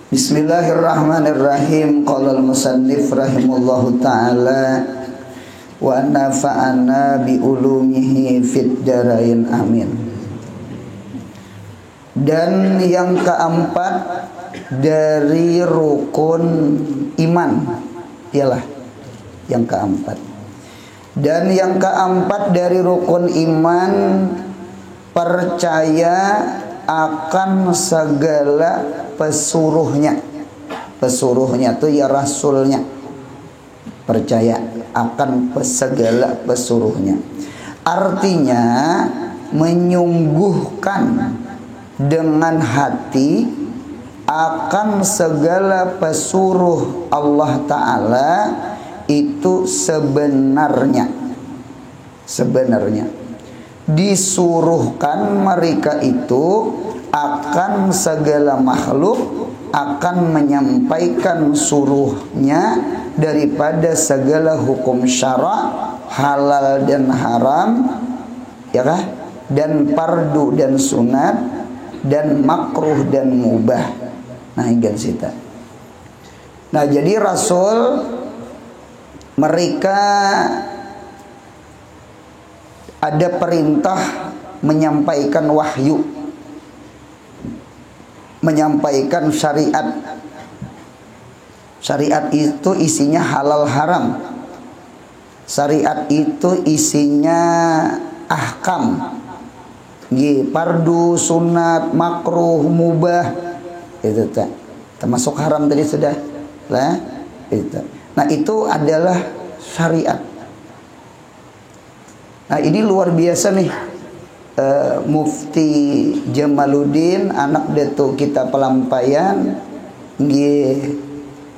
Bismillahirrahmanirrahim. Qala al-musannif rahimallahu ta'ala wa nafa'ana bi ulumihi fid darain amin. Dan yang keempat dari rukun iman ialah yang keempat. Dan yang keempat dari rukun iman percaya akan segala pesuruhnya. Pesuruhnya itu ya rasulnya. Percaya akan segala pesuruhnya. Artinya menyungguhkan dengan hati akan segala pesuruh Allah Ta'ala itu sebenarnya disuruhkan mereka itu akan segala makhluk akan menyampaikan suruhnya daripada segala hukum syara, halal dan haram, ya kah? Dan fardu dan sunat dan makruh dan mubah. Nah, ingin sita. Nah, jadi Rasul mereka ada perintah menyampaikan wahyu, menyampaikan syariat. Syariat itu isinya halal haram. Syariat itu isinya ahkam, fardu, sunat, makruh, mubah. Itu termasuk haram tadi sudah lah. Itu. Nah, itu adalah syariat. Nah, ini luar biasa nih. Mufti Jamaluddin anak Datuk kita Pelampayan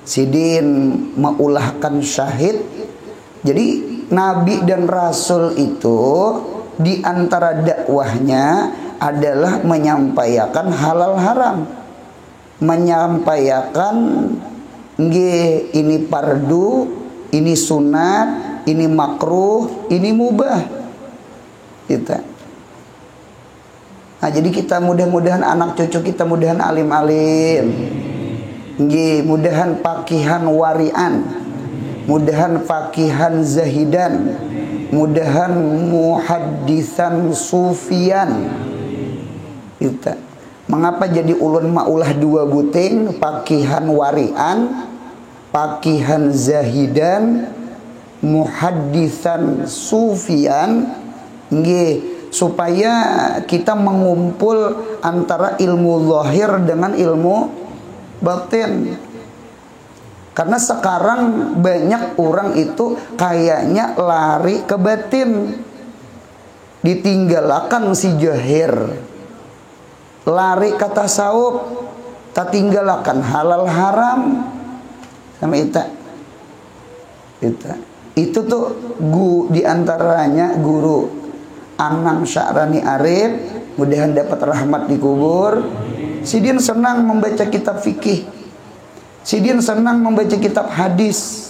sidin meulahkan syahid. Jadi Nabi dan Rasul itu di antara dakwahnya adalah menyampaikan halal haram, menyampaikan ini fardu, ini sunat, ini makruh, ini mubah. Kita. Nah, jadi kita mudah-mudahan anak cucu kita mudahan alim-alim. Mudahan pakihan warian. Mudahan pakihan zahidan. Mudahan muhaddisan sufian. Kita. Mengapa jadi ulun maulah dua buting, pakihan warian, pakihan zahidan, muhaddisan sufian. Supaya kita mengumpul antara ilmu zahir dengan ilmu batin. Karena sekarang banyak orang itu kayaknya lari ke batin, ditinggalkan si jahir, lari ke tasawuf, tertinggalkan halal haram sama itu tuh diantaranya guru Anang Sya'rani Arif, mudahan dapat rahmat di kubur. Sidin senang membaca kitab fikih, Sidin senang membaca kitab hadis.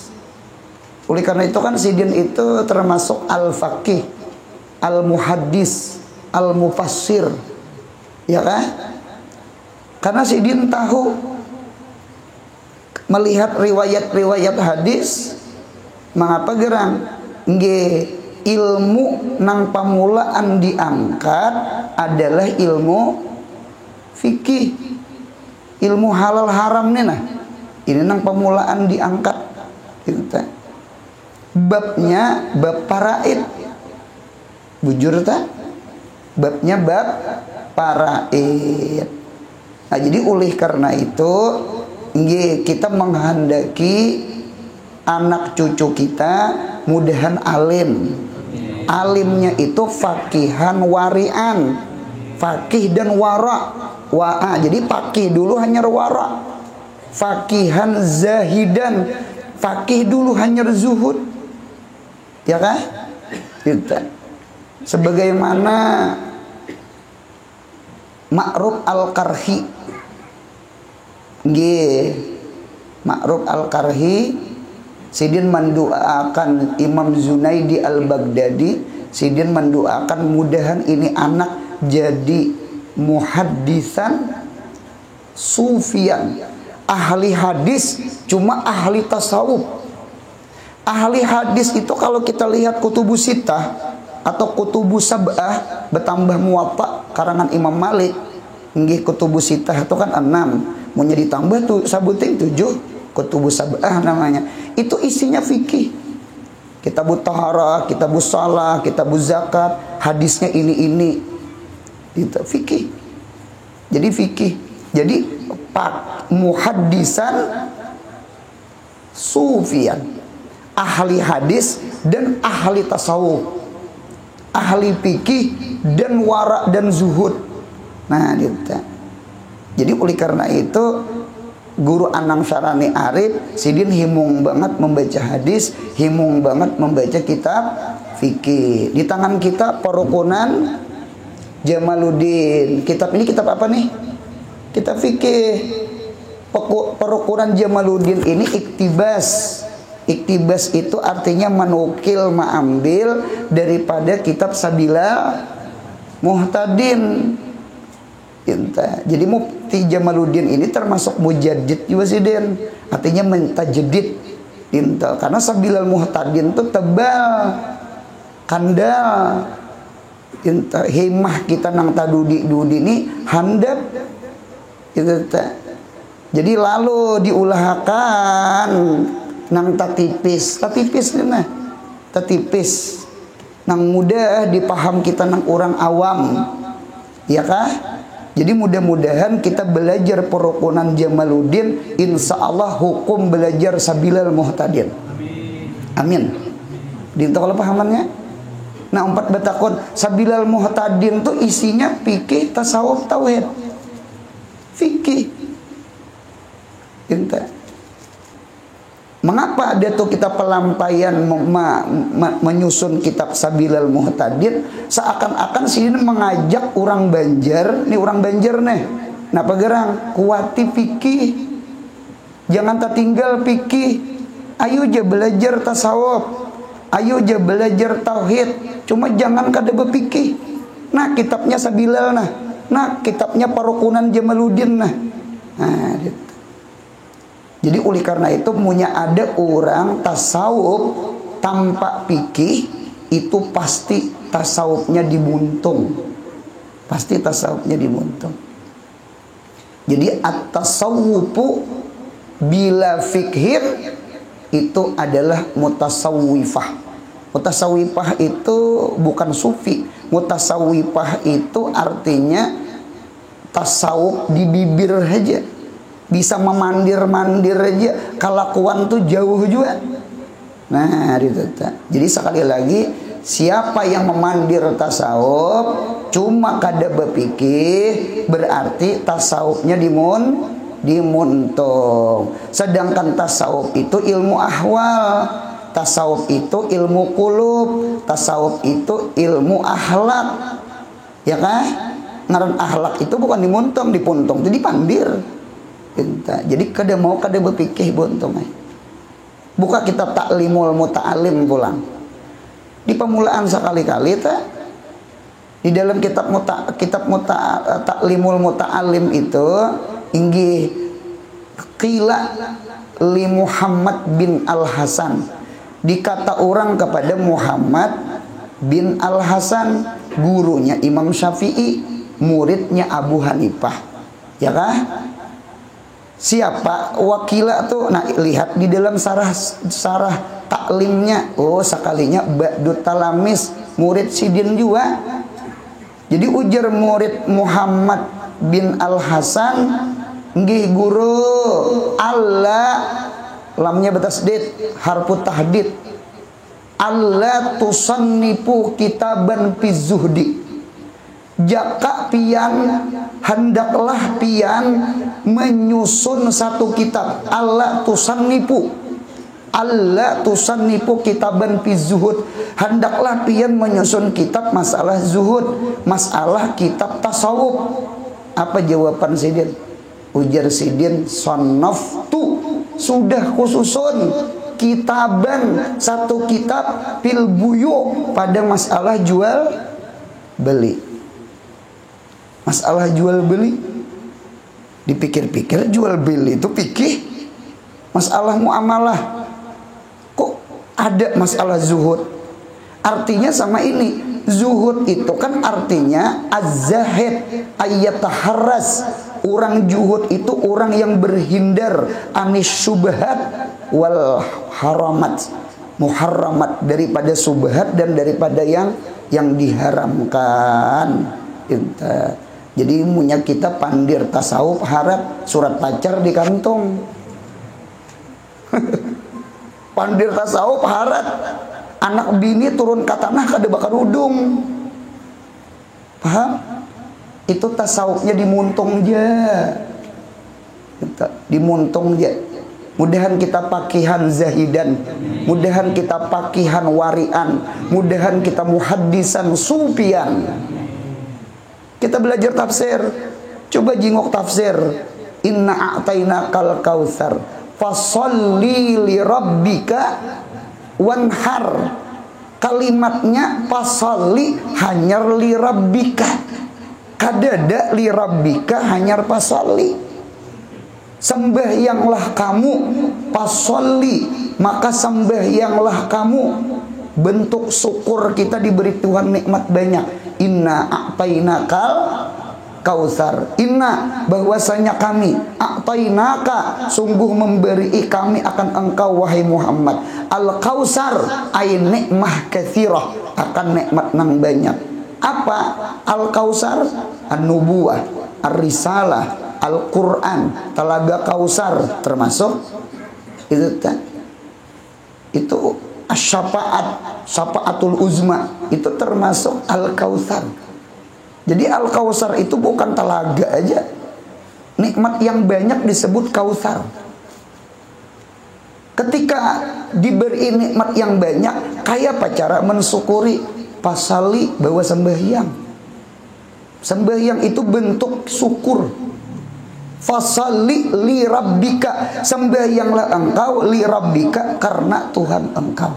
Oleh karena itu kan Sidin itu termasuk al-faqih, al-muhaddis, al-mufassir, ya kan? Karena Sidin tahu melihat riwayat-riwayat hadis, mengapa gerang ilmu nang pamulaan diangkat adalah ilmu fikih, ilmu halal haram nih. Nah, ini nang pamulaan diangkat. Babnya bab paraid, bujur tak? Babnya bab paraid. Nah, jadi oleh karena itu kita menghendaki anak cucu kita mudahan alim. Alimnya itu fakihan warian, fakih dan wara. Jadi fakih dulu hanya wara, fakihan zahidan, fakih dulu hanya zuhud, ya kan? Kita sebagaimana Ma'ruf al-Karhi, Ma'ruf al-Karhi, Sidin mendoakan Imam Zunaidi al-Baghdadi. Sidin mendoakan mudahan ini anak jadi muhaddisan sufian. Ahli hadis cuma ahli tasawuf. Ahli hadis itu kalau kita lihat kutubus sittah atau kutubus sab'ah bertambah muwatta karangan Imam Malik, nggih kutubus sittah itu kan 6, mau jadi tambah tuh sabuting 7 kutubus sab'ah namanya. Itu isinya fikih. Kitabut taharah, kitabus shalah, kitabuz zakat, hadisnya ini. Itu fikih. Jadi fikih. Jadi pak muhaddisan sufian, ahli hadis dan ahli tasawuf, ahli fikih dan wara dan zuhud. Nah, gitu. Jadi oleh karena itu Guru Anang Syarani Arif sidin himung banget membaca hadis, himung banget membaca kitab fikih. Di tangan kita Perukunan Jamaluddin. Kitab ini kitab apa nih? Kitab fikih. Perukunan Jamaluddin ini iktibas. Iktibas itu artinya menukil, mengambil daripada kitab Sabila Muhtadin. Jadi Mufti Jamaluddin ini termasuk mujaddid juga sih, Den. Artinya mentajdid. Karena Sabilal Muhtadin itu tebal, kandal. Himah kita nang tadudi ini handap. Jadi lalu diulahakan nang tatipis nah, tatipis nang mudah dipaham kita nang orang awam, ya kah? Jadi mudah-mudahan kita belajar Perukunan Jamaluddin, insya Allah hukum belajar Sabilal Muhtadin. Amin. Dinta kalau pahamannya. Nah, 4 batakon Sabilal Muhtadin tuh isinya fikih, tasawuf, tauhid. Fikih. Dinta. Mengapa ada tuh kita pelampaian menyusun kitab Sabilal Muhtadin seakan-akan sini mengajak orang Banjar, nih orang Banjar nih. Napa gerang? Kuati fikih. Jangan tertinggal fikih. Ayo aja belajar tasawuf. Ayo aja belajar tauhid. Cuma jangan kada berfikih. Nah, kitabnya Sabilal nah. Nah, kitabnya Perukunan Jamaluddin nah. Nah, gitu. Jadi oleh karena itu punya ada orang tasawuf tanpa fikih itu pasti tasawufnya dibuntung. Pasti tasawufnya dibuntung. Jadi at-tasawwufu bila fikhin itu adalah mutasawwifah. Mutasawwifah itu bukan sufi. Mutasawwifah itu artinya tasawuf di bibir aja. Bisa memandir-mandir aja, kelakuan tuh jauh juga. Nah, gitu. Jadi sekali lagi, siapa yang memandir tasawuf cuma kada berpikir, berarti tasawufnya dimuntung. Sedangkan tasawuf itu ilmu ahwal, tasawuf itu ilmu qulub, tasawuf itu ilmu akhlak. Ya kan? Ngaran akhlak itu bukan dimuntung, dipuntung, itu dipandir. Jadi kada mau kada berpikir buntung. Buka kitab Ta'limul Muta'alim pulang. Di pemulaan sekali-kali di dalam kitab Ta'limul Muta'alim itu inggih qila li Muhammad bin Al-Hasan. Dikata orang kepada Muhammad bin Al-Hasan, gurunya Imam Syafi'i, muridnya Abu Hanifah. Ya kah? Siapa wakila tuh? Nah, lihat di dalam sarah taklimnya. Oh, sekalinya ba'dut talamis, murid sidin juga. Jadi ujar murid Muhammad bin Al-Hasan, nggih guru, Allah lamnya bertasdid, harfu tahdid. Allah tusannifu kitaban fi zuhdi. Jaka pian, hendaklah pian menyusun satu kitab. Allah tusannifu kitaban fi zuhud. Hendaklah pian menyusun kitab masalah zuhud, masalah kitab tasawuf. Apa jawaban sidin? Ujar sidin, sannaftu, sudah khususun kitaban, satu kitab fil buyu, pada masalah jual beli. Masalah jual beli. Dipikir-pikir jual beli itu fikih, masalah muamalah. Kok ada masalah zuhud? Artinya sama ini, zuhud itu kan artinya az-zahid, ayyataharras. Orang zuhud itu orang yang berhindar anis syubhat wal haramat, muharramat, daripada subhat dan daripada yang diharamkan. Jadi punya kita pandir tasawuf harap surat pacar di kantong. Pandir tasawuf harap anak bini turun ke tanah kada bakal udung. Paham? Itu tasawufnya dimuntung aja. Dimuntung aja. Mudahan kita pakihan zahidan, mudahan kita pakihan warian, mudahan kita muhaddisan sufian. Kita belajar tafsir. Coba jingok tafsir. Inna a'tainakal kautsar fasholli li rabbika wanhar. Kalimatnya fasolli hanyar li rabbika. Kadada li rabbika hanyar fasolli. Sembahyanglah kamu, fasolli, maka sembahyanglah kamu. Bentuk syukur kita diberi Tuhan nikmat banyak. Inna a'tainakal kautsar. Inna, bahwasanya kami, a'tainaka, sungguh memberi kami akan engkau wahai Muhammad, al kautsar, ay nikmah katsirah, akan nikmat nang banyak. Apa al kautsar? An-nubuwah, ar-risalah, Al-Quran, Telaga Kausar, termasuk itu kan, itu syafaat, syafaatul uzma, itu termasuk Al-Kausar. Jadi Al-Kausar itu bukan telaga aja, nikmat yang banyak disebut Kausar. Ketika diberi nikmat yang banyak, kayak apa cara mensyukuri? Pasali bahwa sembahyang. Sembahyang itu bentuk syukur. Fasalli li rabbika, sembahyanglah engkau li rabbika, karena Tuhan engkau.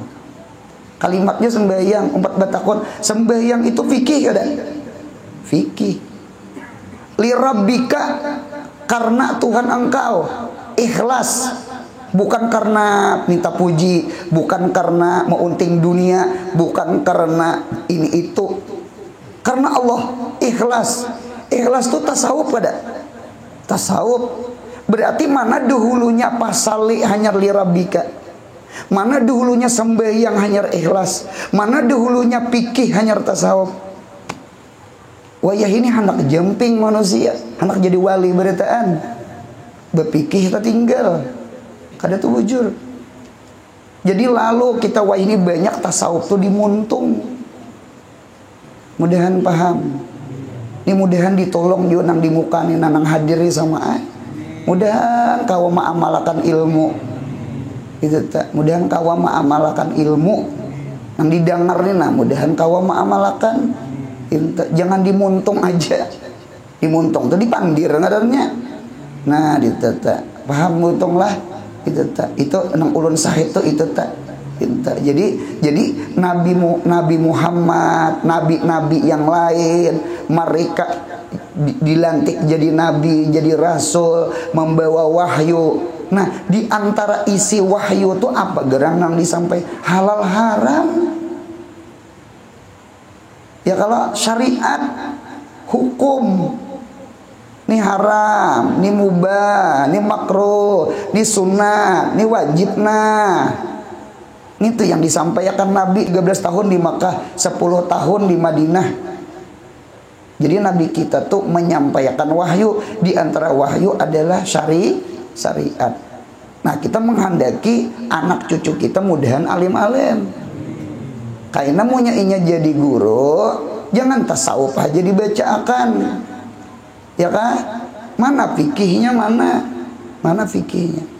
Kalimatnya sembahyang, empat batakon. Sembahyang itu fikih kada? Fikih. Li rabbika, karena Tuhan engkau. Ikhlas, bukan karena minta puji, bukan karena meunting dunia, bukan karena ini itu. Karena Allah, ikhlas. Ikhlas itu tasawuf kada? Tasawuf berarti mana dahulunya pasali hanya li rabbika, mana dahulunya sembahyang hanya ikhlas, mana dahulunya pikih hanya tasawuf. Wayah ini anak jemping manusia, anak jadi wali beritaan, berpikih tertinggal, kada tuh bujur. Jadi lalu kita wah ini banyak tasawuf tuh dimuntung. Mudahan paham. Ini mudahan ditolong juga nang di muka nih nang hadiri sama ay. Mudahan kau ma'amalakan ilmu. Itu tak. Mudahan kau ma'amalakan ilmu. Nang didengar nih nah, mudahan kau ma'amalakan. Jangan dimuntung aja. Dimuntung tuh dipandir ngadarnya. Nah, itu tak. Paham muntung lah. Itu tak. Itu nang ulun sahih itu tak. Jadi Nabi Muhammad, nabi-nabi yang lain, mereka dilantik jadi nabi, jadi rasul, membawa wahyu. Nah, di antara isi wahyu itu apa? Gerang yang disampaikan halal haram. Ya kalau syariat, hukum, ini haram, ini mubah, ini makruh, ini sunnah, ini wajib. Nah, itu yang disampaikan Nabi 13 tahun di Makkah, 10 tahun di Madinah. Jadi Nabi kita tuh menyampaikan wahyu. Di antara wahyu adalah syariat. Nah, kita menghendaki anak cucu kita mudahan alim-alim. Karena munya inya jadi guru, jangan tasawuf aja dibacakan. Ya kan? Mana fikihnya, mana fikihnya?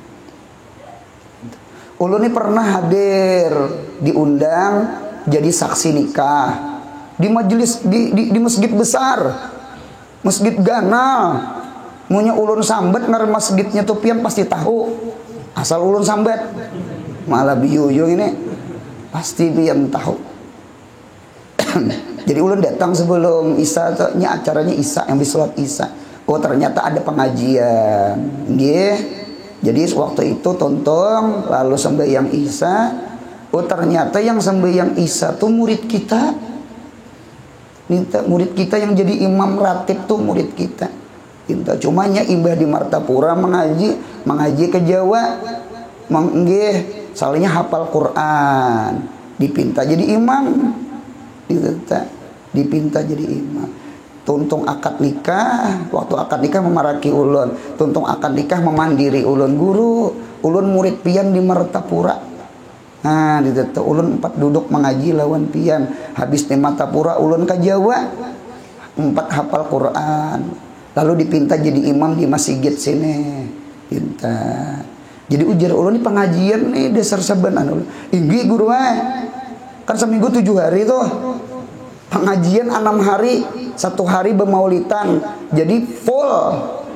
Ulun ini pernah hadir, diundang jadi saksi nikah di majelis di masjid besar, masjid ganal. Munya ulun sambat ngar masjidnya tuh pian pasti tahu. Asal ulun sambat, malah biuyung ini pasti pian tahu. Jadi ulun datang sebelum Isya, nya acaranya Isya yang disolat Isya. Oh ternyata ada pengajian, nggih. Jadi waktu itu tontong lalu sembahyang Isya. Oh ternyata yang sembahyang Isya tuh murid kita. Murid kita yang jadi imam ratib tuh murid kita. Cumanya imbah di Martapura mengaji ke Jawa, nggih, salahnya hafal Quran, dipinta jadi imam, dipinta jadi imam. Tuntung akad nikah, waktu akad nikah memaraki ulun, tuntung akad nikah memandiri ulun guru, ulun murid pian di Martapura. Nah, diteta ulun 4 duduk mengaji lawan pian. Habis di Martapura ulun ke Jawa, 4 hafal Quran. Lalu dipinta jadi imam di masjid sini. Pinta. Jadi ujar ulun ini pengajian nih dasar sebenan ulun. Inggi guru kan seminggu 7 hari tuh. Pengajian 6 hari, 1 hari bermaulitan. Jadi full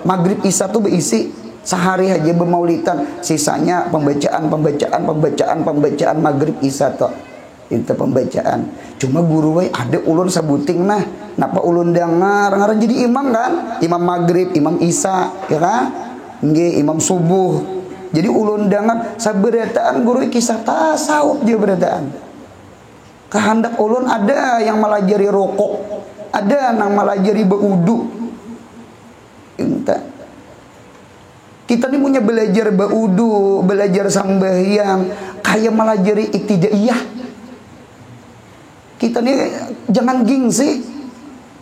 maghrib isya tuh berisi sehari aja bermaulitan. Sisanya pembacaan maghrib isya tuh. Itu pembacaan. Cuma guru ada ulun sabuting nah. Napa ulun dengar jadi imam kan? Imam maghrib, imam isya, ya kan? Nggih, imam subuh. Jadi ulun dengar saberataan guru kisah tasawuf dia berataan. Kehendak ulun ada yang melajari rokok, ada yang melajari baudu. Kita ini punya belajar baudu, belajar sambahyang, kayak melajari ibtidaiyah. Kita ini jangan gengsi.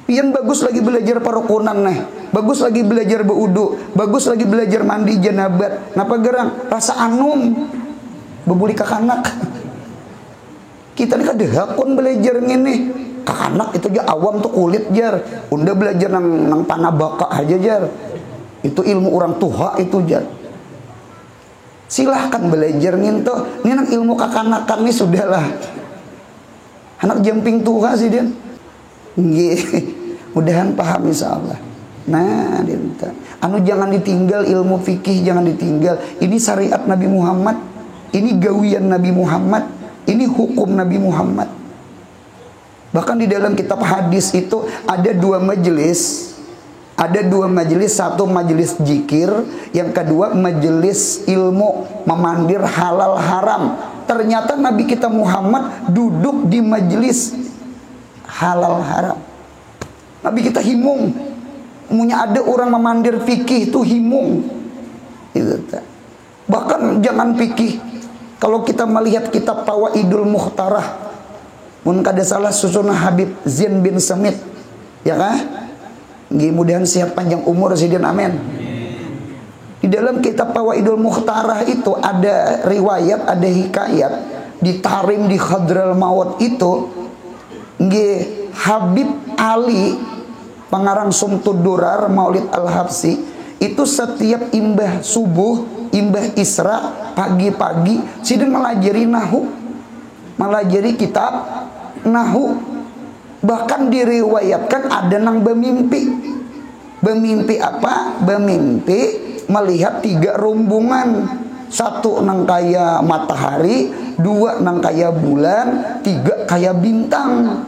Pian bagus lagi belajar parokunan nih, bagus lagi belajar baudu, bagus lagi belajar mandi janabat. Napa gerang? Rasa anum, bebuli kakanak. Kita ini kadehakun belajar ngene. Kakanak itu aja awam tuh kulit jar. Unda belajar nang tanah baka aja jar. Itu ilmu orang tua itu jar. Silahkan belajar nginto. Ini nang ilmu kakanakan nih sudahlah. Anak jamping tua sih dia. Nggih, mudahan paham insyaallah. Nah, dinta. Anu jangan ditinggal ilmu fikih, jangan ditinggal. Ini syariat Nabi Muhammad, ini gawian Nabi Muhammad, ini hukum Nabi Muhammad. Bahkan di dalam kitab hadis itu ada 2 majelis. Ada 2 majelis, satu majelis zikir, yang kedua majelis ilmu, memandir halal haram. Ternyata Nabi kita Muhammad duduk di majelis halal haram. Nabi kita himung. Punya ada orang memandir fikih itu himung. Bahkan jangan fikih. Kalau kita melihat kitab Fawaidul Mukhtarah, mun kada salah susunan Habib Zain bin Samit, ya kan? Mudah-mudahan sehat panjang umur sidin amin. Di dalam kitab Fawaidul Mukhtarah itu ada riwayat, ada hikayat ditarim di Hadral Maut itu. Nggih, Habib Ali pengarang Sumtud Durar Maulid Al-Habsi itu setiap imbah subuh, imbah isra, pagi-pagi sidin melajari nahu, melajari kitab nahu. Bahkan diriwayatkan ada nang bermimpi. Bermimpi apa? Bermimpi melihat 3 rombongan. 1 nang kaya matahari, 2 nang kaya bulan, 3 kaya bintang.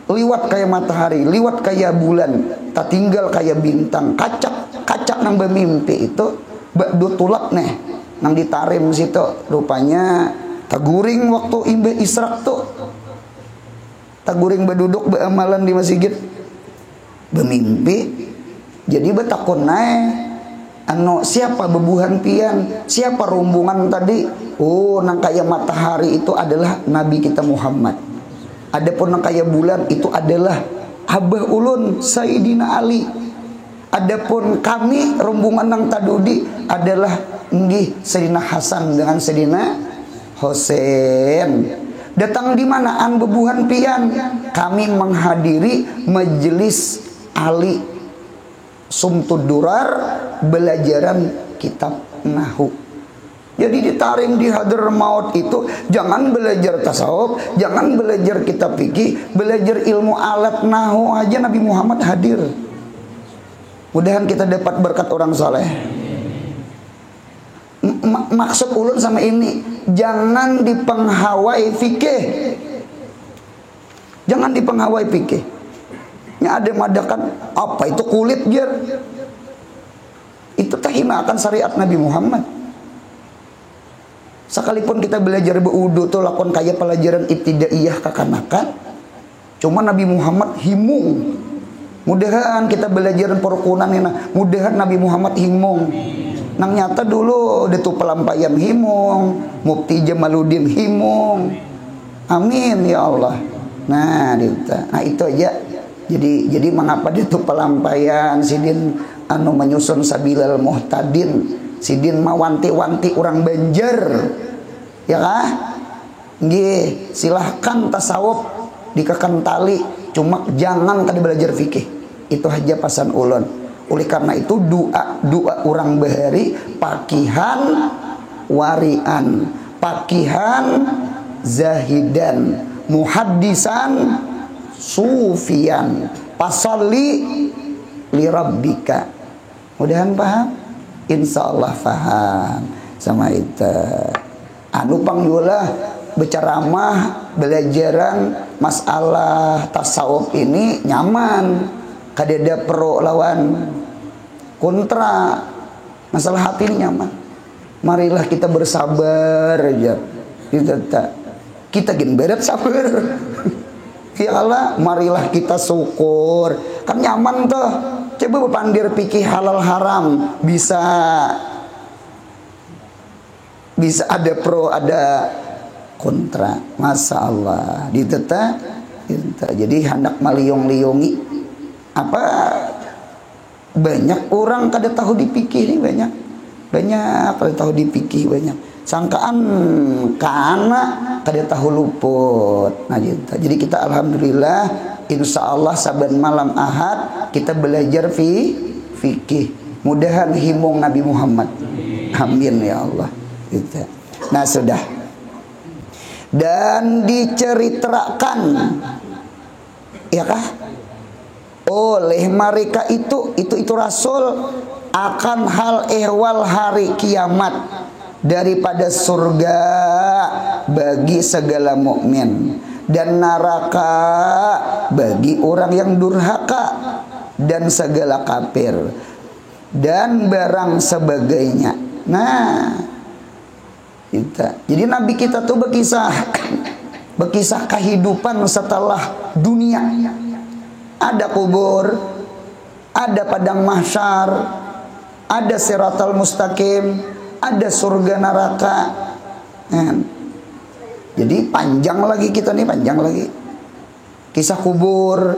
Liwat kaya matahari, liwat kaya bulan, tak tinggal kaya bintang. Kacak nang bermimpi itu bakdo tulak nih, nang ditarim situ. Rupanya taguring waktu imbah israk tuh. Taguring berduduk beramalan di masjid. Bermimpi. Jadi betakun naik. Siapa bebuhan pian? Siapa rombongan tadi? Oh, nang kaya matahari itu adalah Nabi kita Muhammad. Adapun nang kaya bulan itu adalah Abah ulun Sayyidina Ali. Adapun kami rombongan nang tadudi adalah nggih Sayyidina Hasan dengan Sayyidina Husain. Datang di mana an bebuhan pian? Kami menghadiri majelis Ali Sumtud Durar, belajaran kitab nahu. Jadi ditaring di Hadar Maut itu jangan belajar tasawuf, jangan belajar kitab fikih, belajar ilmu alat nahu aja Nabi Muhammad hadir. Mudahan kita dapat berkat orang saleh. Maksud ulun sama ini, jangan dipenghawai fikih. Jangan dipenghawai fikih. Ada madakan apa itu kulit biar mah akan syariat Nabi Muhammad. Sekalipun kita belajar berwudu tuh lakon kayak pelajaran ibtidaiyah kakanakan, cuma Nabi Muhammad himung. Mudahan kita belajar perukunan ini, mudahan Nabi Muhammad himung. Nang nyata dulu itu pelampaian himung, Mufti Jamaluddin himung. Amin ya Allah. Nah itu aja. Jadi mengapa itu pelampaian sidin anu menyusun sabilal muhtadin, sidin mawanti-wanti orang Banjar. Ya kah? Nggih, silahkan tasawuf dikekan tali, cuma jangan kada belajar fikih. Itu aja pasan ulun. Oleh karena itu doa orang bahari pakihan warian, pakihan zahidan, muhaddisan sufian, pasalli li rabbika. Mudahan paham? Insyaallah paham sama itu. Anu panggula berceramah belajaran masalah tasawuf ini nyaman. Kadeda pro lawan kontra, masalah hati ini nyaman. Marilah kita bersabar aja. Kita gin beret sabar. Ya Allah, marilah kita syukur. Kan nyaman tuh. Coba pandir pikir halal haram, bisa ada pro, ada kontra. Masya Allah. Jadi hendak maliung-liungi. Apa banyak orang kada tahu dipikir ini, banyak kada tahu dipikir, banyak sangkaan karena kada tahu luput. Nah gitu. Jadi kita alhamdulillah insya Allah saban malam Ahad kita belajar fikih. Mudahan himung Nabi Muhammad. Amin ya Allah. Gitu. Nah sudah. Dan diceritakan, ya kah? Oleh mereka itu Rasul akan hal ehwal hari kiamat daripada surga bagi segala mukmin dan neraka bagi orang yang durhaka dan segala kafir dan barang sebagainya. Nah, jadi Nabi kita tuh berkisah kehidupan setelah dunia. Ada kubur, ada padang mahsyar, ada siratal mustaqim, ada surga neraka. Jadi panjang lagi kita nih, panjang lagi. Kisah kubur,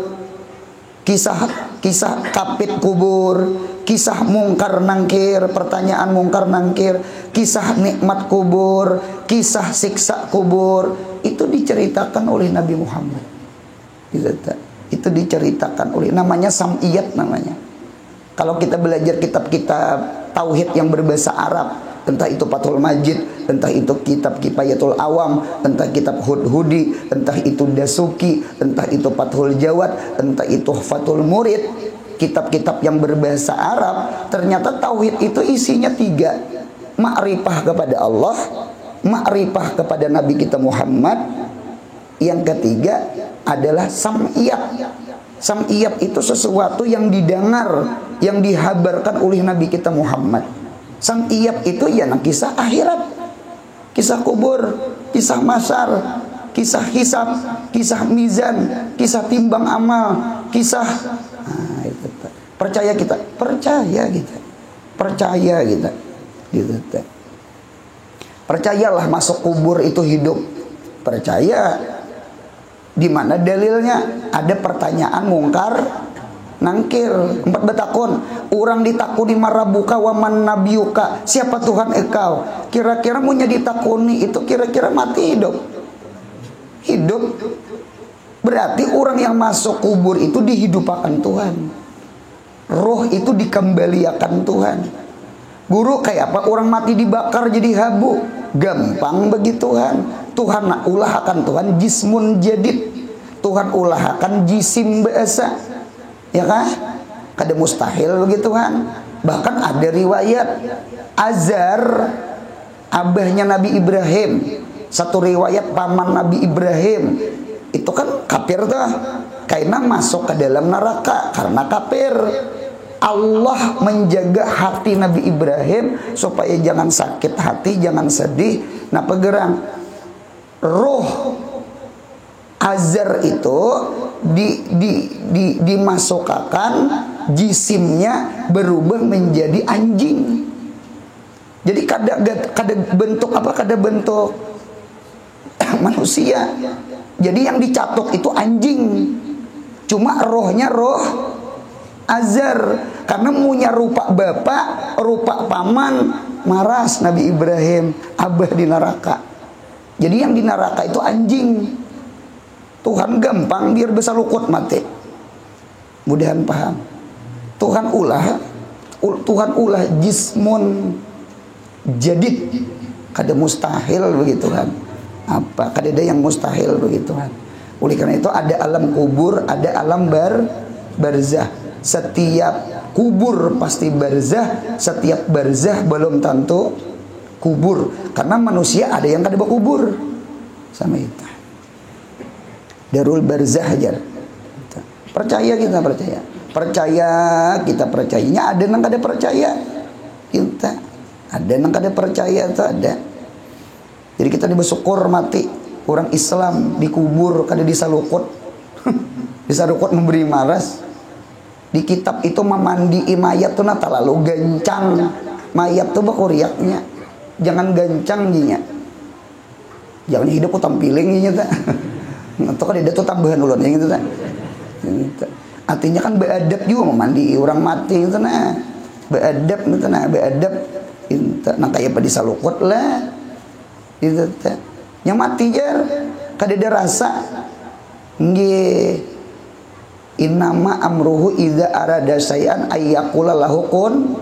kisah kapit kubur, kisah mungkar nangkir, pertanyaan mungkar nangkir, kisah nikmat kubur, kisah siksa kubur, itu diceritakan oleh Nabi Muhammad. Itu diceritakan oleh, namanya sam'iyat namanya. Kalau kita belajar kitab-kitab tauhid yang berbahasa Arab, entah itu Fathul Majid, entah itu kitab Kifayatul Awam, entah kitab Hudhudi, entah itu Dasuki, entah itu Fathul Jawad, entah itu Fathul Murid, kitab-kitab yang berbahasa Arab, ternyata tauhid itu isinya 3. Ma'rifah kepada Allah, ma'rifah kepada Nabi kita Muhammad. Yang ketiga adalah sam'iyat. Sam'iyat itu sesuatu yang didengar, yang dihabarkan oleh Nabi kita Muhammad. Sam'iyat itu ya kisah akhirat, kisah kubur, kisah masyar, kisah hisab, kisah mizan, kisah timbang amal, kisah itu. Percaya kita, percayalah masuk kubur itu hidup, percaya. Di mana dalilnya? Ada pertanyaan mungkar nangkir. 4 betakun. Orang ditakuni marabuka waman nabiyuka. Siapa Tuhan engkau? Kira-kira punya ditakuni itu kira-kira mati hidup? Hidup. Berarti orang yang masuk kubur itu dihidupkan Tuhan. Roh itu dikembalikan Tuhan. Guru kayak apa? Orang mati dibakar jadi habu. Gampang bagi Tuhan. Tuhan ulah akan Tuhan jismun jadid. Tuhan ulah akan jisim bahasa. Ya kah? Kada mustahil bagi Tuhan. Bahkan ada riwayat Azar, abahnya Nabi Ibrahim. Satu riwayat paman Nabi Ibrahim. Itu kan kafir tuh. Karena masuk ke dalam neraka karena kafir. Allah menjaga hati Nabi Ibrahim supaya jangan sakit hati, jangan sedih. Nah, pegerang roh Azar itu dimasukkan, jisimnya berubah menjadi anjing. Jadi kada bentuk apa? Kada bentuk manusia. Jadi yang dicatok itu anjing. Cuma rohnya roh Azar, karena punya rupa bapak, rupa paman, maras Nabi Ibrahim, abah di neraka. Jadi yang di neraka itu anjing. Tuhan gampang biar besar lukut mati. Mudahan paham. Tuhan ulah jismun jadid, kada mustahil begitu kan. Apa? Kada ada yang mustahil begitu kan. Oleh karena itu ada alam kubur, ada alam barzah. Setiap kubur pasti barzah, setiap barzah belum tentu kubur. Karena manusia ada yang kada kubur. Sama itu. Darul barzah aja. Percaya kita percaya. Percaya kita percayanya, ada yang kada percaya. Kita ada yang kada percaya itu ada. Jadi kita dibersyukur mati orang Islam dikubur kada disalukut. Disalukut memberi maras. Di kitab itu memandi mayat tuh nata lalu gancang mayat tuh bakuriaknya. Jangan gancang jinya. Jangan hidup utang piling jinya tak. Atau kan ada tuh tambahan ulun yang gitu tak. Artinya kan beadab juga memandi orang mati gitu nah. Beadab gitu nah, beadab. Nah kayak pada disalukut lah. Gitu tak. Yang mati jar kada ada rasa. Nggih. Innama amruhu idza arada syai'an ayyaqula lahu kun.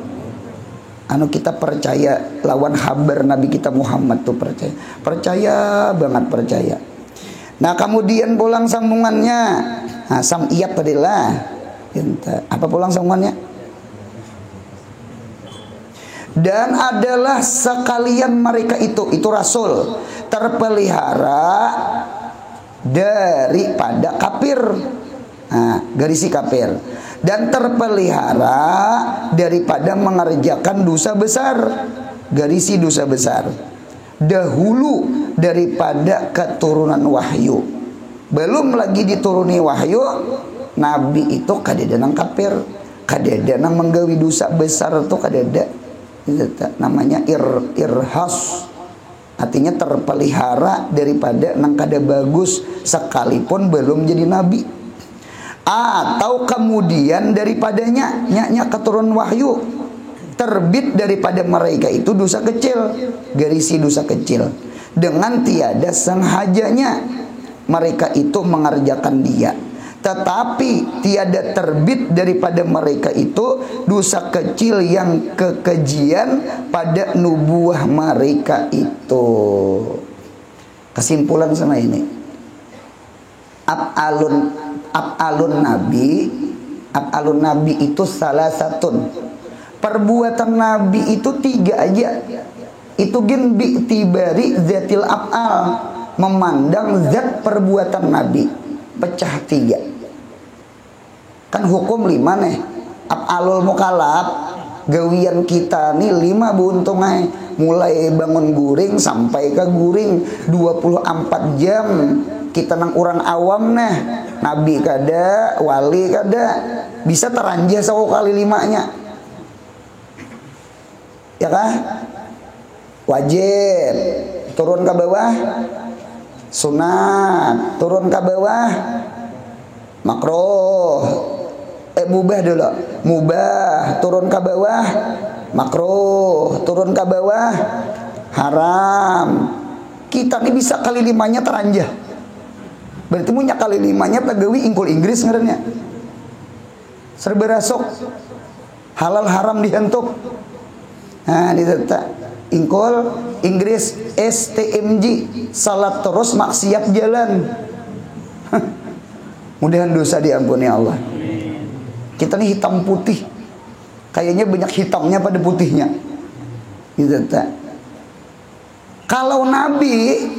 Anu kita percaya lawan habar Nabi kita Muhammad tuh percaya. Percaya banget percaya. Nah, kemudian pulang sambungannya. Nah, sam'iyat tadilah. Apa pulang sambungannya? Dan adalah sekalian mereka itu rasul terpelihara daripada kafir. Nah, garisi kafir. Dan terpelihara daripada mengerjakan dosa besar. Garisi dosa besar. Dahulu daripada keturunan wahyu. Belum lagi dituruni wahyu, Nabi itu kadada nang kafir, kadada nang menggawi dosa besar tuh kadada. Itu namanya irhas. Artinya terpelihara daripada nang kada bagus sekalipun belum jadi nabi. Atau kemudian daripadanya nyak keturunan wahyu terbit daripada mereka itu dosa kecil, garisi dosa kecil, dengan tiada sengajanya mereka itu mengerjakan dia, tetapi tiada terbit daripada mereka itu dosa kecil yang kekejian pada nubuah mereka itu. Kesimpulan sama ini, Ab'alun Nabi itu salah satu. Perbuatan Nabi itu 3 aja. Itu gen bi'tibari zatil af'al, memandang zat perbuatan Nabi. Pecah 3. Kan hukum 5 nih. Af'alul mukallaf, gawian kita nih 5 buntungai. Mulai bangun guring sampai ke guring 24 jam. Kita nang orang awam nah. Nabi kada, wali kada, bisa teranjah 1 kali 5-nya. Ya kah? Wajib. Turun ke bawah sunat, turun ke bawah makruh. Mubah dulu. Mubah, turun ke bawah makruh, turun ke bawah haram. Kita nih bisa kali 5-nya teranjah. Berarti punya kali 5-nya tagawi ingkul Inggris ngarannya. Serba rasuk. Halal haram dihentuk. Nah, ditata ingkul Inggris STMJ, salat terus maksiat jalan. Mudahan dosa diampuni Allah. Kita nih hitam putih. Kayaknya banyak hitamnya pada putihnya. Ditata. Kalau nabi,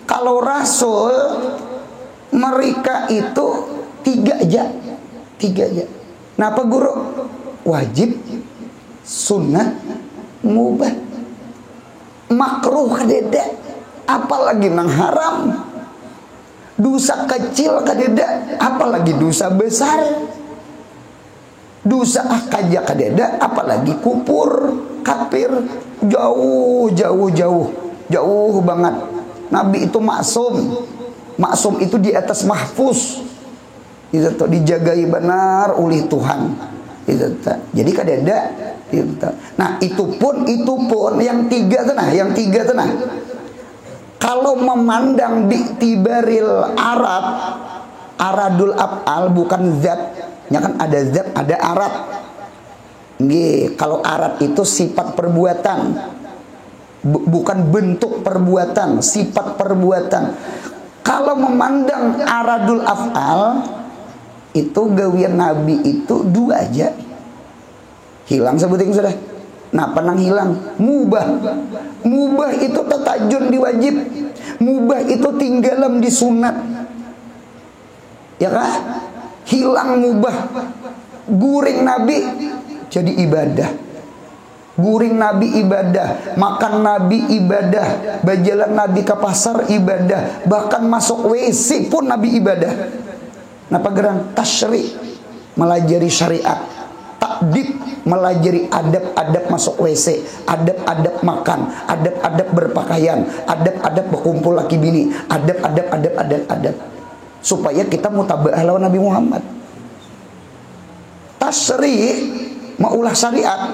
kalau rasul, mereka itu 3 aja. 3 aja. Kenapa guru? wajib, sunat, mubah. Makruh kadeda, apalagi nang haram. Dosa kecil kadeda, apalagi dosa besar. Dosa kaja kadeda, apalagi kupur, kafir. Jauh banget. Nabi itu maksum. Maksum itu di atas mahfuz. Itu dijagai benar oleh Tuhan. Jadi kadeda. Nah itu pun yang tiga tenah. Kalau memandang di tibaril aradul af'al bukan zat, ya kan ada zat, ada arad. Nggih, kalau arad itu sifat perbuatan, bukan bentuk perbuatan, sifat perbuatan. Kalau memandang aradul af'al itu gawian Nabi itu dua aja. Hilang sebutin sudah. Nah, penang hilang. Mubah itu tatajun diwajib. Mubah itu tinggalam di sunat. Ya kan? Hilang mubah. Guring Nabi jadi ibadah. Guring Nabi ibadah. Makan Nabi ibadah. Berjalan Nabi ke pasar ibadah. Bahkan masuk WC pun Nabi ibadah. Napa gerang? Tasyri, melajari syariat. Takdib, melajari adab-adab masuk WC, adab-adab makan, adab-adab berpakaian, adab-adab berkumpul laki bini, adab. Supaya kita mutaba'ah lawan Nabi Muhammad. Tasyri, maulah syariat.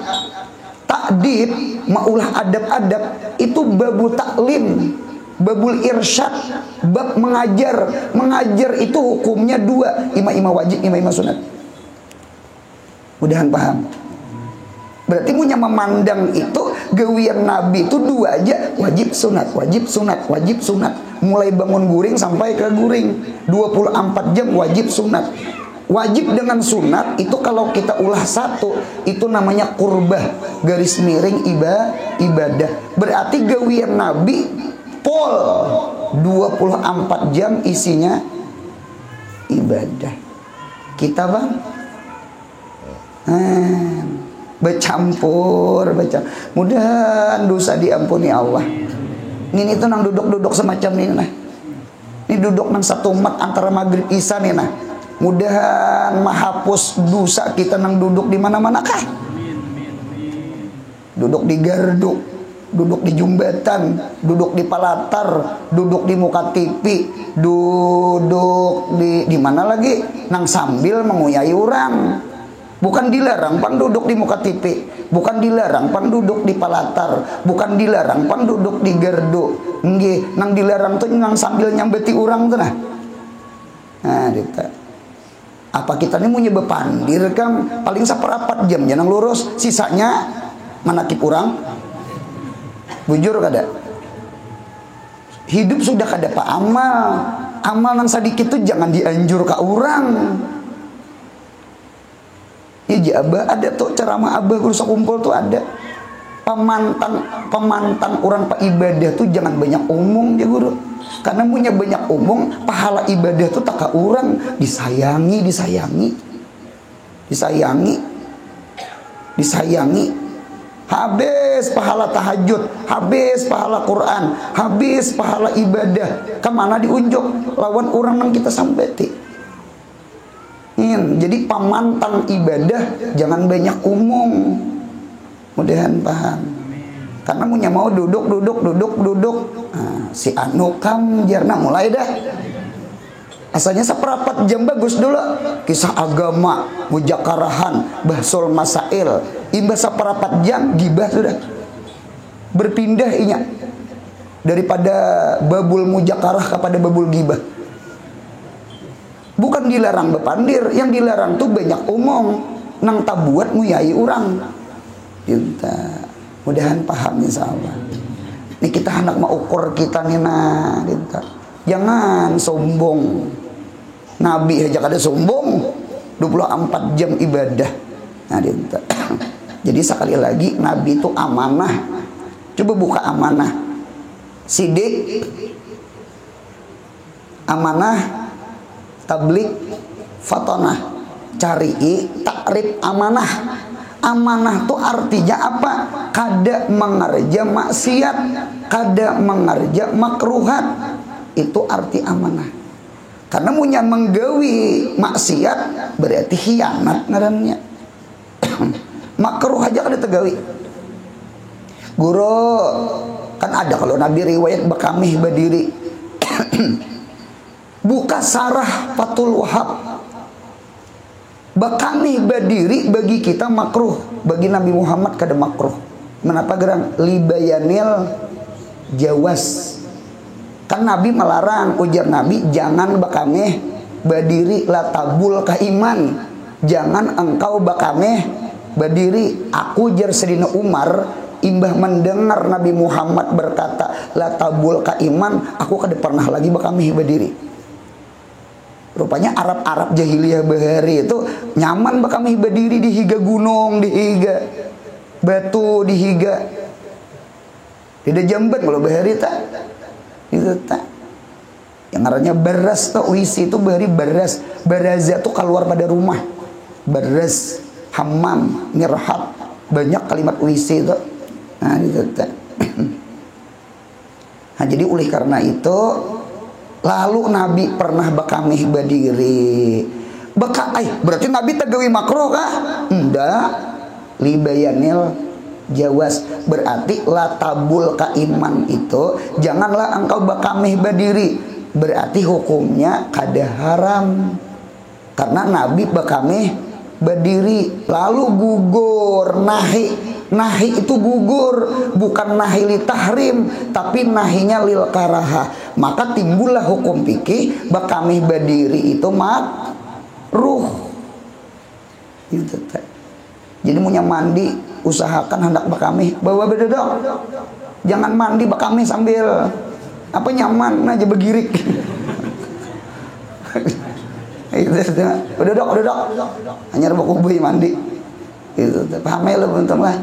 Takdib, maulah adab-adab. Itu babul taklim, babul irsyad, bab mengajar. Mengajar itu hukumnya dua, ima wajib, ima sunat. Mudahan paham. Berarti punya memandang itu gawian Nabi itu dua aja, wajib sunat. Mulai bangun guring sampai ke guring 24 jam wajib sunat. Wajib dengan sunat itu kalau kita ulah satu itu namanya qurbah, garis miring ibadah. Berarti gawian Nabi pol 24 jam isinya ibadah. Kita bang bercampur. Mudahan dosa diampuni Allah. Ini tuh nang duduk semacam ini nah. Ini duduk nang satu mat antara maghrib isya nih nah. Mudahan mahapus dosa kita nang duduk di mana-mana kah? Duduk di gardu, duduk di jembatan, duduk di palatar, duduk di muka TV, duduk di mana lagi? Nang sambil menguyai orang. Bukan dilarang pan duduk di muka TV, bukan dilarang pan duduk di palatar, bukan dilarang pan duduk di gardu. Nggih, nang dilarang tuh nang sambil nyambeti orang tuh nah. Nah, kita. Apa kita ini mau nyoba pandir kan paling saperapat jam jangan lurus, sisanya manakip orang. Bujur kada. Hidup sudah kada pak amal nang sedikit tuh jangan dianjur ke orang. Ya abah ada tuh ceramah abah rusak kumpul tuh ada pemantan orang pak ibadah tuh jangan banyak omong ya guru, karena punya banyak omong pahala ibadah tuh tak ke orang disayangi habis pahala tahajud, habis pahala Quran, habis pahala ibadah kemana diunjuk lawan orang yang kita sambeti. Jadi pamantang ibadah jangan banyak umum. Mudahan paham. Karena punya mau duduk. Nah, si anu kam jarna mulai dah. Asalnya seperapat jam bagus dulu. Kisah agama, mujakarahan, bahsul masail. Imbas seperapat jam gibah sudah. Berpindah inya. Daripada babul mujakarah kepada babul gibah. Bukan dilarang bepandir, yang dilarang tuh banyak omong, nang tabuat nguyai orang. Kita mudahan paham insyaallah. Ini kita hendak mau ukur kita nih nah, kita. Jangan sombong. Nabi aja kada sombong, 24 jam ibadah. Nah, kita. Jadi sekali lagi Nabi itu amanah. Coba buka amanah. Sidik amanah, tablik, fatonah, cari takrib amanah. Amanah tuh artinya apa? Kada mengerja maksiat, kada mengerja makruhat. Itu arti amanah. Karena punya menggawi maksiat berarti khianat ngarannya. Makruh aja kada tegawi. Guru kan ada kalau Nabi riwayat bekamih berdiri. Buka sarah Fathul Wahab. Bekamih berdiri bagi kita makruh, bagi Nabi Muhammad kada makruh. Menapa gerang libayanil jawas. Kan Nabi melarang, ujar Nabi, jangan bekamih berdiri latabul kaiman. Jangan engkau bekamih berdiri. Aku jar Sayyidina Umar imbah mendengar Nabi Muhammad berkata latabul kaiman, aku kada pernah lagi bekamih berdiri. Rupanya Arab-Arab jahiliyah bahari itu nyaman bekamih berdiri di higa gunung, di higa batu, di higa. Tidak jamban kalau bahari tak. Itu tak. Yang namanya beras tuh wisi itu bahari beras. Baraza tuh keluar pada rumah. Beras, hammam, mirhat. Banyak kalimat wisi itu. Nah, itu tak. Nah, jadi oleh karena itu lalu Nabi pernah bekamih berdiri. Berarti Nabi tegawi makruh kah? Enggak. Libayanil jawas, berarti latabul kaiman itu janganlah engkau bekamih berdiri, berarti hukumnya kada haram. Karena Nabi bekamih berdiri lalu gugur. Nahi itu gugur, bukan nahi li tahrim, tapi nahinya lil karaha. Maka timbullah hukum fikih bekamih berdiri itu makruh. Gitu. Jadi punya mandi, usahakan hendak bekamih bawa bedodok. Jangan mandi bekamih sambil apa nyaman aja begirik. Bedodok. Hanya rebok mandi. Itu paham ya bentar lah.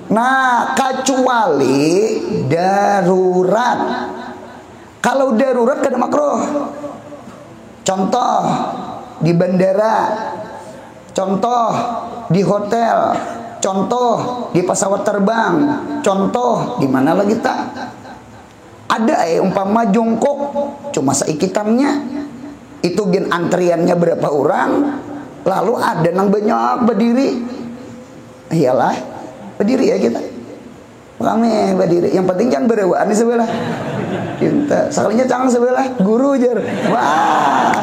Nah, kecuali darurat. Kalau darurat kada makruh. Contoh di bandara, contoh di hotel, contoh di pesawat terbang, contoh di mana lagi tak? Ada umpama jongkok cuma seikitannya. Itu gen antriannya berapa orang, lalu ada nang banyak berdiri. Iyalah, berdiri ya kita. Kami berdiri. Yang penting jangan berewaan di sebelah. Kita sekalinya jangan sebelah guru jar. Wah,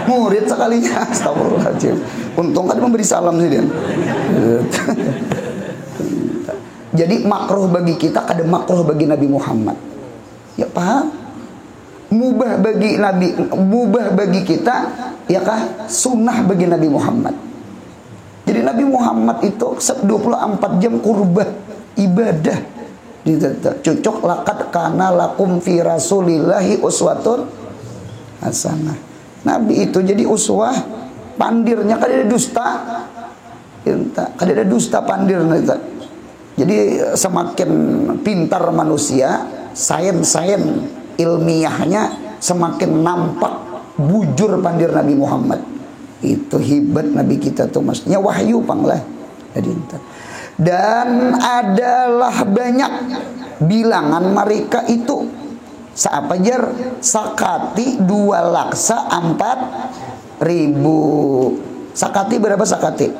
murid sekalinya. Astagfirullahaladzim. Untung kan memberi salam sih dia. Jadi makruh bagi kita, kada makruh bagi Nabi Muhammad. Ya paham? Mubah bagi Nabi, mubah bagi kita, ya kah? Sunnah bagi Nabi Muhammad. Jadi Nabi Muhammad itu 24 jam kurban ibadah. Cocok lakat kana lakum fi rasulillahi uswatun hasanah. Nabi itu jadi uswah, pandirnya kada ada dusta. Kada ada dusta pandirnya. Jadi semakin pintar manusia, sains ilmiahnya semakin nampak bujur pandir Nabi Muhammad. Itu hebat Nabi kita tuh, maksudnya wahyu panglah. Dan adalah banyak bilangan mereka itu seapa jar sakati 2 laksa 4.000. Sakati berapa sakati?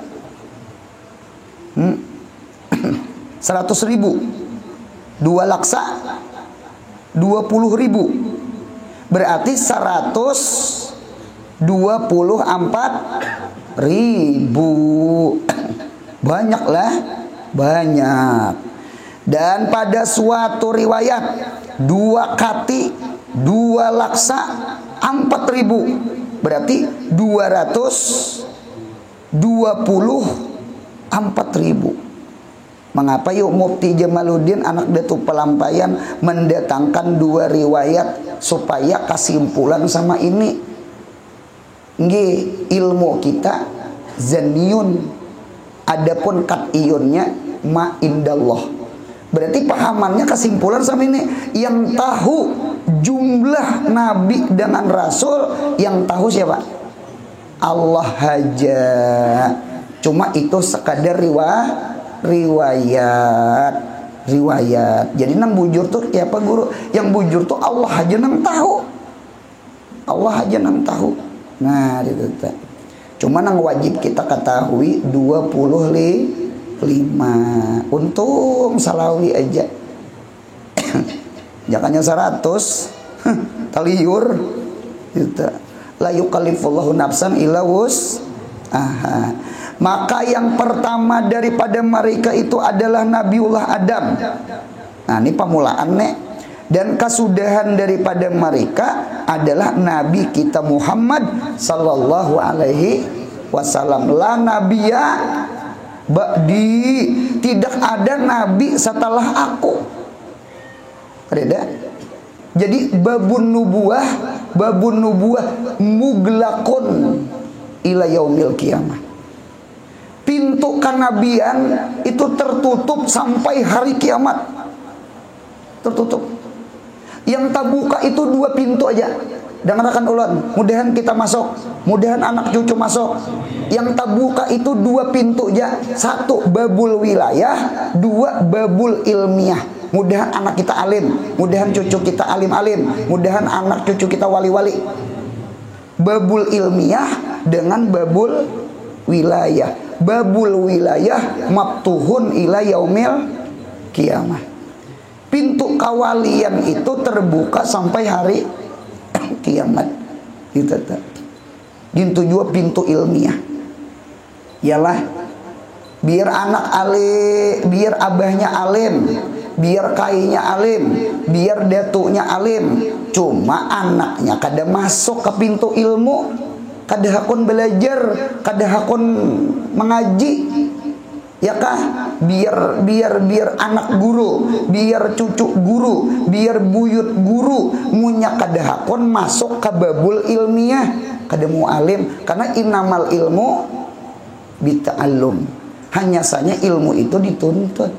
100.000. 2 laksa 20.000. Berarti 124.000. Banyaklah, banyak. Dan pada suatu riwayat 2 kati 2 laksa 4.000. Berarti 224.000. Mengapa yuk Mufti Jamaluddin anak Datu Pelampayan mendatangkan 2 riwayat supaya kesimpulan sama ini? Nggih, ilmu kita zaniyun, adapun kat'iyunnya ma indallah. Berarti pahamannya kesimpulan sama ini, yang tahu jumlah nabi dengan rasul, yang tahu siapa? Allah aja. Cuma itu sekadar riwayat. Jadi nang bujur tuh ya apa guru? Yang bujur tuh Allah aja nang tahu. Nah itu tuh. Cuma nang wajib kita ketahui 25. Untung salawi aja. Jangannya 100. Taliur gitu. La yukallifullahu nafsan illa wus'aha. Maka yang pertama daripada mereka itu adalah Nabiullah Adam. Nah ini pamulaan nek. Dan kesudahan daripada mereka adalah Nabi kita Muhammad sallallahu alaihi wasallam. La nabiyya ba'di, tidak ada nabi setelah aku. Ada. Jadi babun nubuah muglakun ila yaumil qiyamah. Pintu kenabian itu tertutup sampai hari kiamat. Tertutup. Yang terbuka itu 2 pintu aja. Dengarkan ulun, mudahan kita masuk, mudahan anak cucu masuk. Yang terbuka itu 2 pintu aja. 1 babul wilayah, 2 babul ilmiah. Mudahan anak kita alim, mudahan cucu kita alim-alim, mudahan anak cucu kita wali-wali. Babul ilmiah dengan babul wilayah. Babul wilayah maftuhun ila yaumil qiyamah. Pintu kawalian itu terbuka sampai hari kiamat. Gitu tuh. Itu juga pintu ilmiah. Ialah biar anak alim, biar abahnya alim, biar kainya alim, biar datunya alim. Cuma anaknya kada masuk ke pintu ilmu, kada hakun belajar, kada hakun mengaji. Ya kah? Biar anak guru, biar cucu guru, biar buyut guru, munya kada hakun masuk ke babul ilmiah, kada mu alim. Karena innamal ilmu bita'allum. Hanya saja ilmu itu dituntut.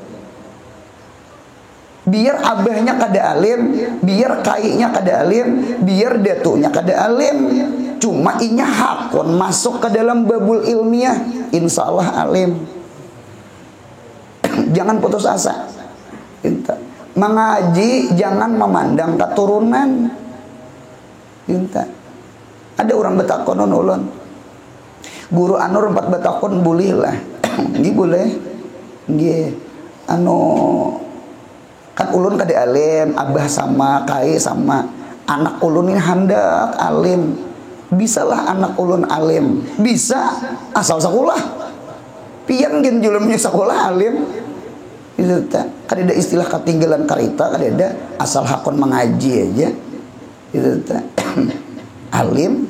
Biar abahnya kada alim, biar kainya kada alim, biar datunya kada alim, cuma inya hakun masuk ke dalam babul ilmiah, insya Allah alim. Jangan putus asa. Mengaji jangan memandang keturunan. Ada orang betakon ulun, guru anu 4 betakon boleh lah. Ini boleh. Nggih. Kan ulun kada alim, abah sama kai sama anak ulun ini hendak alim. Bisalah anak ulun alim. Bisa asal sekolah. Pian gen julumnya sekolah alim. Itu tak. Kada ada istilah ketinggalan karita, kada ada, asal hakun mengaji aja. Itu tak. Alim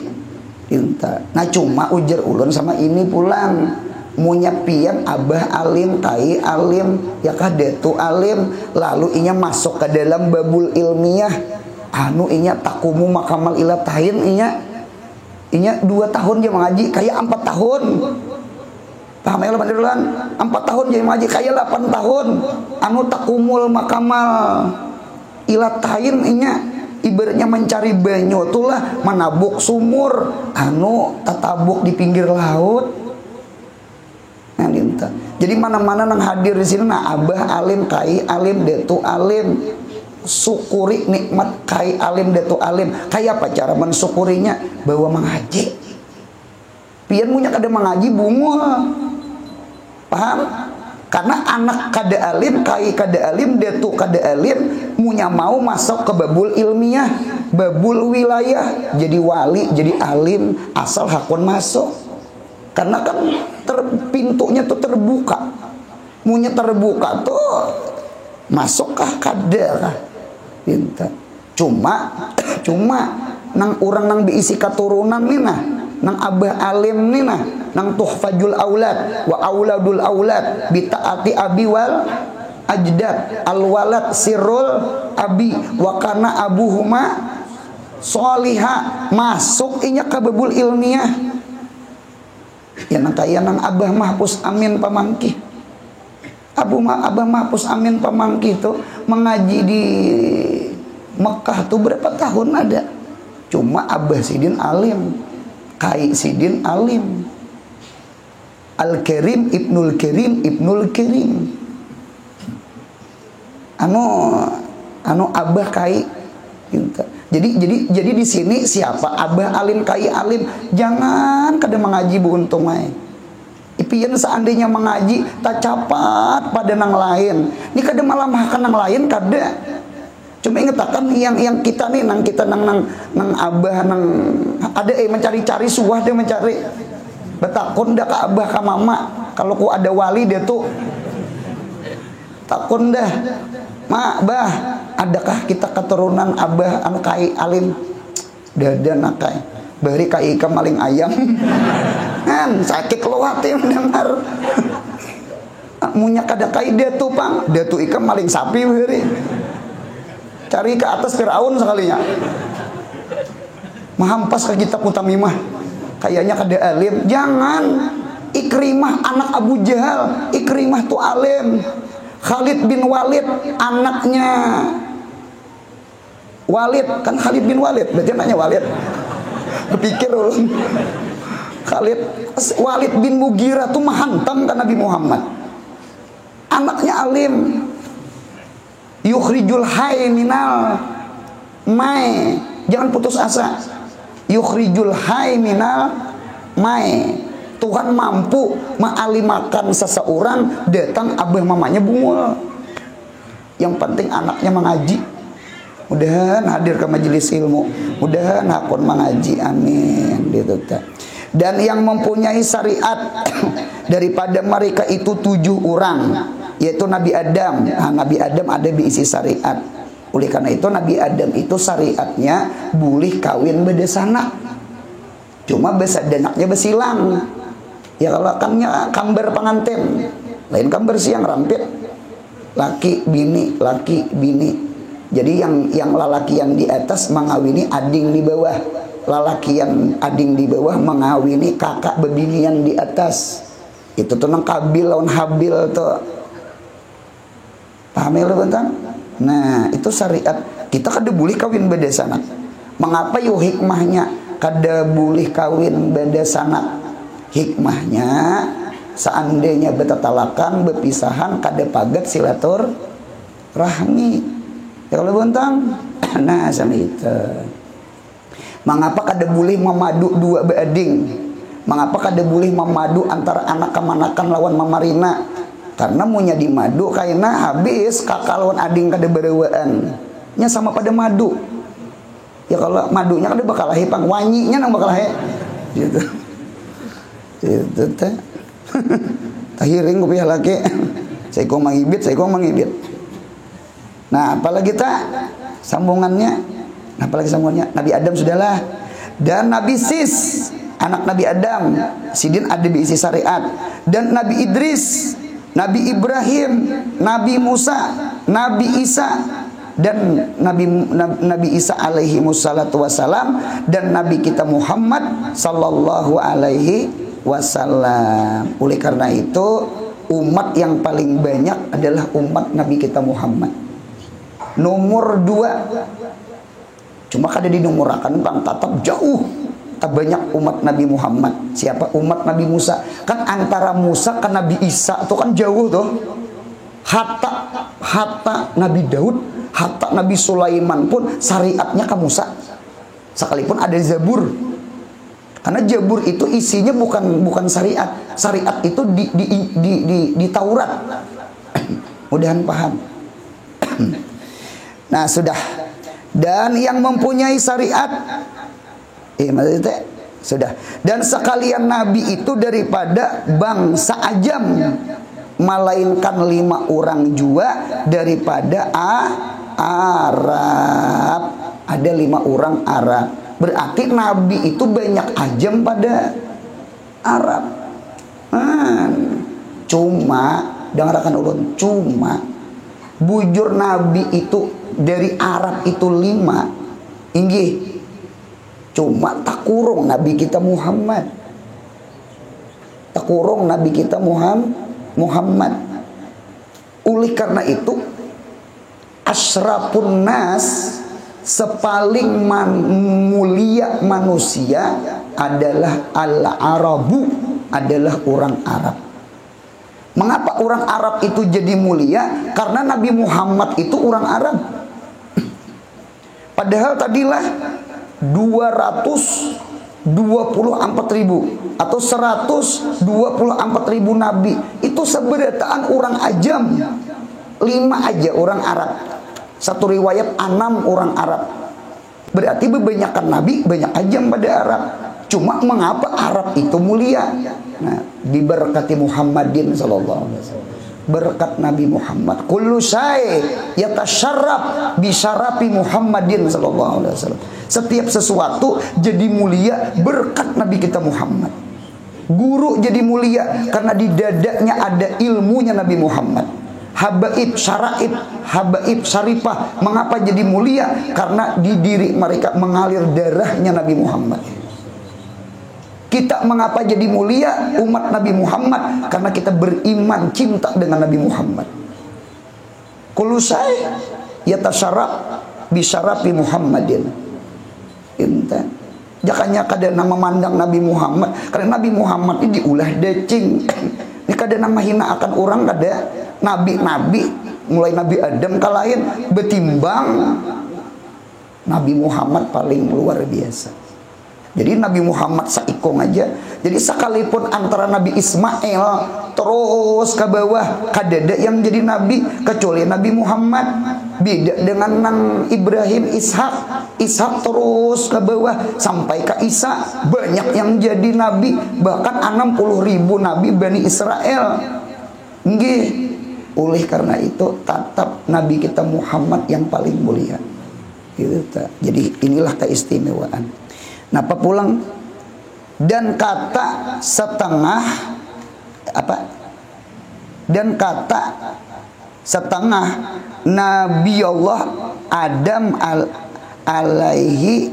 tinta. Nah cuma ujar ulun sama ini pulang. Munya pian abah alim, kai alim, ya kah detu alim, lalu inya masuk ke dalam babul ilmiah. Inya takumu makamal ila tahin, inya 2 tahun dia mengaji kayak 4 tahun. Paham ya Pak? 4 tahun jadi mengaji kayak 8 tahun. Takumul makamal ila tahin, inya ibaratnya mencari banyu itulah menabuk sumur, tatabuk di pinggir laut. Nah, dinta. Jadi mana-mana nang hadir di sini, nah abah alim, kai alim, detu alim, syukuri nikmat kai alim, detu alim. Kayak apa cara mensyukurinya? Bahwa mengaji. Pian punya kada mengaji bungul. Paham? Karena anak kada alim, kai kada alim, detu kada alim, punya mau masuk ke babul ilmiah, babul wilayah, jadi wali, jadi alim, asal hakun masuk. Karena kan pintunya tuh terbuka. Munya terbuka tuh masukkah kada pinta. Cuma nang orang nang diisi keturunan nih nah, nang abah alim nih nah, nang tuhfajul aulad wa auladul aulad bi taati abi wal ajdad al walad sirrul abi wa kana abuhuma sholiha, masuk inya ke babul ilmiah. Ya nang kaya nang abah mahpus amin pamangki. Abah mahpus amin pamangki itu mengaji di Mekah tuh berapa tahun ada. Cuma abah sidin alim, kai sidin alim. Al-Karim Ibnul Karim Ibnul Karim. Anu Abah Kai. Jadi di sini siapa? Abah alim Kai alim. Jangan kada mengaji bu untung mai. Ipian seandainya mengaji tak capat pada nang lain. Ini kada malah makan nang lain kada. Cuma ingetakan yang kita nih nang abah nang ada mencari-cari suah dia mencari. Betakun dah ke abah ke mama. Kalau ku ada wali dia tuh takun dah. Mak, bah, adakah kita keturunan abah anu Kai alim? Dada nakai. Bari kai ikan maling ayam. Kan sakit lo hati mendengar. Munya kada kai dia tuh pang. Dia tuh ikan maling sapi bari. Cari ke atas Firaun sekalinya. Mahampas ke kitab Mutamimah. Kayaknya kada alim. Jangan. Ikrimah anak Abu Jahal. Ikrimah tuh alim. Khalid bin Walid anaknya Walid, kan Khalid bin Walid, berarti anaknya Walid. Kepikir ulun. Walid bin Mughirah tuh mahantam kan Nabi Muhammad. Anaknya alim. Yukhrijul hayy minal mai. Jangan putus asa. Yukhrijul hayy minal mai. Tuhan mampu mengalimakan seseorang, datang abah mamanya bungul. Yang penting anaknya mengaji. Mudahan hadir ke majelis ilmu. Mudahan hakun mengaji. Amin. Gitu. Dan yang mempunyai syariat daripada mereka itu 7 orang, yaitu Nabi Adam. Nah, Nabi Adam ada diisi syariat. Oleh karena itu Nabi Adam itu syariatnya boleh kawin bedesana. Cuma besadanaknya besilang. Ya kalau akannya kamber pengantin, lain kamber siang rampit, laki bini. Jadi yang lalaki yang di atas mengawini ading di bawah, lalaki yang ading di bawah mengawini kakak bebinian di atas. Itu tuh nang Kabil lawan Habil tuh. Paham ya lo bentang? Nah itu syariat. Kita kada boleh kawin beda sanak. Mengapa yuk hikmahnya kada boleh kawin beda sanak? Hikmahnya seandainya betatalakan berpisahan kada pagat silatur rahmi. Ya kalau bentang, nah sama itu. Mengapa kada boleh memadu 2 beading? Mengapa kada boleh memadu antara anak kemanakan lawan mamarina? Karena munya di madu kaina habis kakak lawan ading kada berewaan. Nya sama pada madu. Ya kalau madunya kada bakal lahi pang wanyinya nang bakal lahi. Gitu. Itu teh. Tahiring ku pihak laki. Saya kong mangibit. Nah, apalagi sambungannya? Nabi Adam sudahlah. Dan Nabi Sis, anak Nabi Adam, Sidin ada diisi syariat. Dan Nabi Idris, Nabi Ibrahim, Nabi Musa, Nabi Isa, dan Nabi Isa alaihi wassalatu wassalam, dan Nabi kita Muhammad sallallahu alaihi wasallam. Oleh karena itu umat yang paling banyak adalah umat Nabi kita Muhammad. Nomor 2 cuma kada dinumurakan bang, tetap jauh banyak umat Nabi Muhammad. Siapa? Umat Nabi Musa. Kan antara Musa ke Nabi Isa itu kan jauh tuh. Hatta Nabi Daud, hatta Nabi Sulaiman pun syariatnya ke Musa. Sekalipun ada Zabur. Karena Zabur itu isinya bukan syariat. Syariat itu di Taurat. Mudahan paham. Nah, sudah. Dan yang mempunyai syariat maksudnya sudah. Dan sekalian nabi itu daripada bangsa ajam, melainkan 5 orang juga daripada Arab. Ada 5 orang Arab. Berarti nabi itu banyak ajam pada Arab. Cuma dengarkan ulun, cuma bujur nabi itu dari Arab itu 5. Inggih. Cuma tak kurung Nabi kita Muhammad. Tak kurung Nabi kita Muhammad. Oleh karena itu asyrafun nas, sepaling mulia manusia adalah al-Arabu adalah orang Arab. Mengapa orang Arab itu jadi mulia? Karena Nabi Muhammad itu orang Arab. Padahal tadilah 224.000 atau 124.000 nabi. Itu seberataan orang ajam. 5 aja orang Arab. Satu riwayat 6 orang Arab. Berarti kebanyakan nabi, banyak ajam pada Arab. Cuma mengapa Arab itu mulia? Nah, diberkati Muhammadin sallallahu alaihi wasallam. Berkat Nabi Muhammad, kullu syai yatasyarraf bi syarafi Muhammadin sallallahu alaihi wasallam. Setiap sesuatu jadi mulia berkat Nabi kita Muhammad. Guru jadi mulia karena di dadanya ada ilmunya Nabi Muhammad. Habaib syaraib, habaib syarifah, mengapa jadi mulia? Karena di diri mereka mengalir darahnya Nabi Muhammad. Kita mengapa jadi mulia umat Nabi Muhammad? Karena kita beriman, cinta dengan Nabi Muhammad. Kullu syai yatasyarraf bi syarafi Muhammadin. Intan. Jakanya kada nama mandang Nabi Muhammad, karena Nabi Muhammad ini diulah decing. Ini kada nama hina akan orang, kada nabi-nabi mulai Nabi Adam kalahin betimbang Nabi Muhammad paling luar biasa. Jadi Nabi Muhammad saikong aja. Jadi sekalipun antara Nabi Ismail terus ke bawah, kadada yang jadi nabi kecuali Nabi Muhammad. Beda dengan nang Ibrahim, Ishak terus ke bawah sampai ke Isa. Banyak yang jadi nabi, bahkan 60.000 nabi Bani Israel. Nggih. Oleh karena itu tetap Nabi kita Muhammad yang paling mulia. Gitu, jadi inilah keistimewaan. Napa pulang? Dan kata setengah apa? Dan kata setengah Nabi Allah Adam alaihi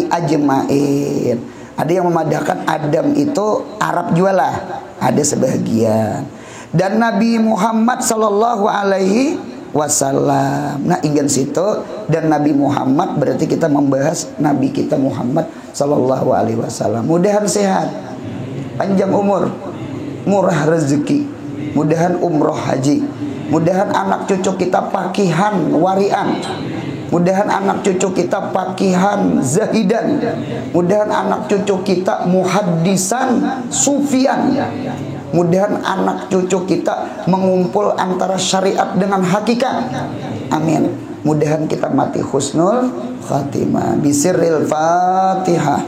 ajmain. Ada yang memadahkan Adam itu Arab jualah, ada sebagian. Dan Nabi Muhammad sallallahu alaihi wasallam. Nah, ingin situ dan Nabi Muhammad berarti kita membahas Nabi kita Muhammad sallallahu alaihi wasallam. Mudahan sehat, panjang umur, murah rezeki, mudahan umroh haji, mudahan anak cucu kita pakihan warian, mudahan anak cucu kita pakihan zahidan, mudahan anak cucu kita muhaddisan sufian. Mudahan anak cucu kita mengumpul antara syariat dengan hakikat. Amin. Mudahan kita mati husnul khatimah. Bisirril Fatihah.